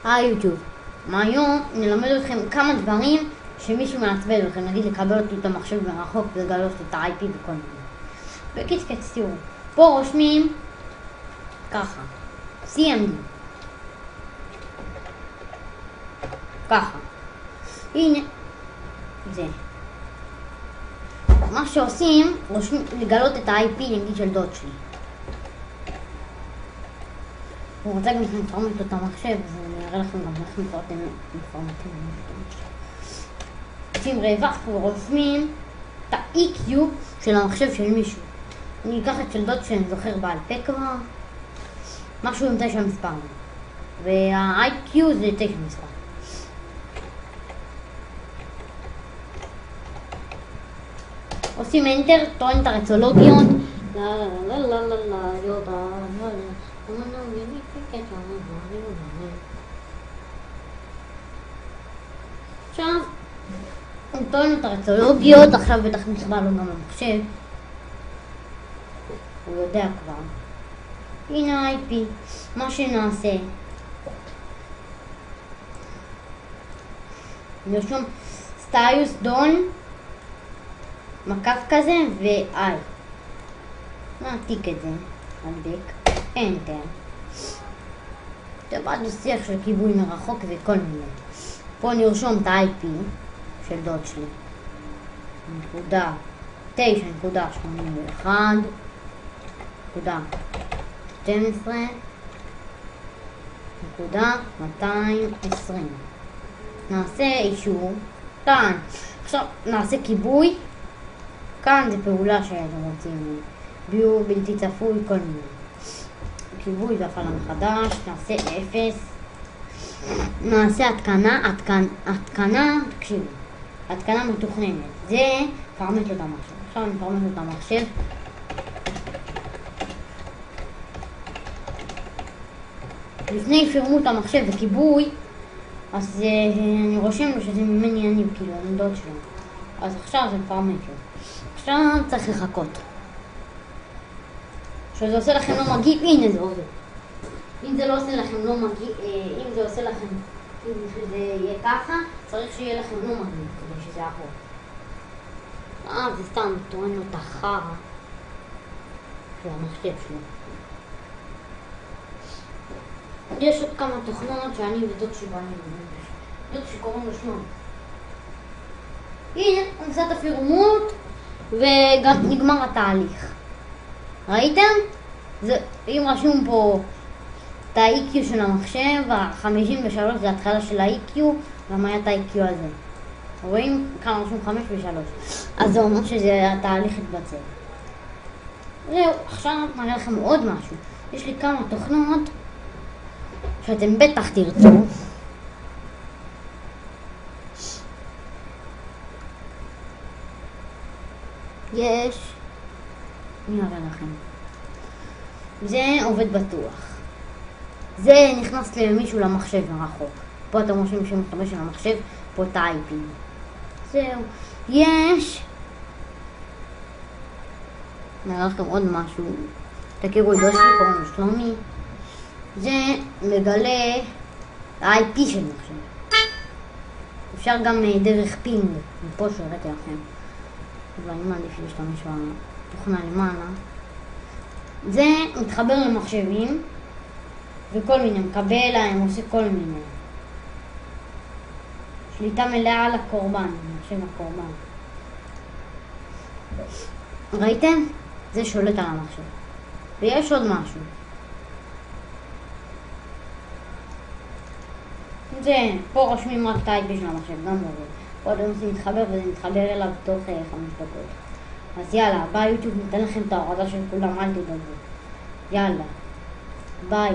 יוטיוב. מהיום נלמד אתכם כמה דברים שמישהו מעצבן לכם, נגיד לקבל אותי את המחשב מרחוק ולגלות את ה-IP וכל מיני. בקיצור, תראו, פה רושמים ככה, CMD. ככה. הנה, זה. מה שעושים, רושמים לגלות את ה-IP נגיד של דוד שלי. הוא רוצה גם לפרמט את המחשב, אז אני אראה לכם גם איך מפרמטים את המחשב. עושים רווח ורושמים את ה-EQ של המחשב של מישהו. אני אקח את של דוד שאני זוכר בעל פה כבר, משהו עם 9 מספר, וה-IQ זה 9 מספר. עושים אנטר, טוען את הרצולוגיות. עכשיו, הוא טוען את הרצולוגיות, עכשיו בטח נצבע לו גם למחשב. הוא יודע כבר. הנה ה-IP, מה שנעשה. נרשום סטאיוס דון, מקף כזה ו-I. נעתיק את זה, נדביק, Enter. תבעדו שיח של כיבוי מרחוק וכל מיני. פה נרשום את ה-IP של דוד שלי. 9.81.12 220. נעשה אישור כאן. עכשיו נעשה כיבוי. כאן זה פעולה שאתם רוצים, ביור בלתי צפוי, כל מיני. כיבוי זה הפעלה מחדש, נעשה 0. נעשה התקנה, תקשיבו, התקנה מתוכננת, זה פרמט לו את המחשב. עכשיו נפרמט לו את המחשב. לפני פרמוט המחשב וכיבוי, אז אני רושם לו שזה ממני אני, כאילו, אני דוד שלו. אז עכשיו זה פרמט לו. עכשיו צריך לחכות. שזה עושה לכם לא מגיב, הנה זה עובד. אם זה לא עושה לכם לא מגיב, אם זה עושה לכם, אם זה יהיה ככה, צריך שיהיה לכם לא מגיב כדי שזה יעבוד. זה סתם טוען לו את החרא של המחשב שלו. יש עוד כמה תוכנות שאני ודוד שבנים. דוד שקוראים לו שלום. הנה, הוא עושה את הפירמוט וגם נגמר התהליך. ראיתם? אם רשום פה את ה-EQ של המחשב, ה-53 זה התחלה של ה-EQ, גם היה את ה-EQ הזה. רואים כאן רשום 5 ו-3. אז זה אומר שזה התהליך התבצע. זהו, עכשיו נראה לכם עוד משהו. יש לי כמה תוכנות שאתם בטח תרצו. אני אראה לכם. זה עובד בטוח. זה נכנס למישהו למחשב מרחוק. פה אתם רואים שמשתמש של המחשב, פה את ה-IP. זהו. יש. נראה לכם עוד משהו. תכירו את דוד שלי, קוראים לו שלומי. זה מגלה ה-IP של מחשב. אפשר גם דרך פינג. מפה שהראיתי לכם. ואני מעדיף להשתמש בתוכנה למעלה. זה מתחבר למחשבים וכל מיני, מקבל להם, עושה כל מיני. שליטה מלאה על הקורבן, מחשב הקורבן. ראיתם? זה שולט על המחשב. ויש עוד משהו. זה, פה רושמים רק את ה-IP של המחשב, גם עובד. פה אתם עושים להתחבר וזה מתחבר אליו תוך 5 דקות. אז יאללה, ביי יוטיוב, ניתן לכם את ההורדה של כולם, אל תדאגו. יאללה, ביי.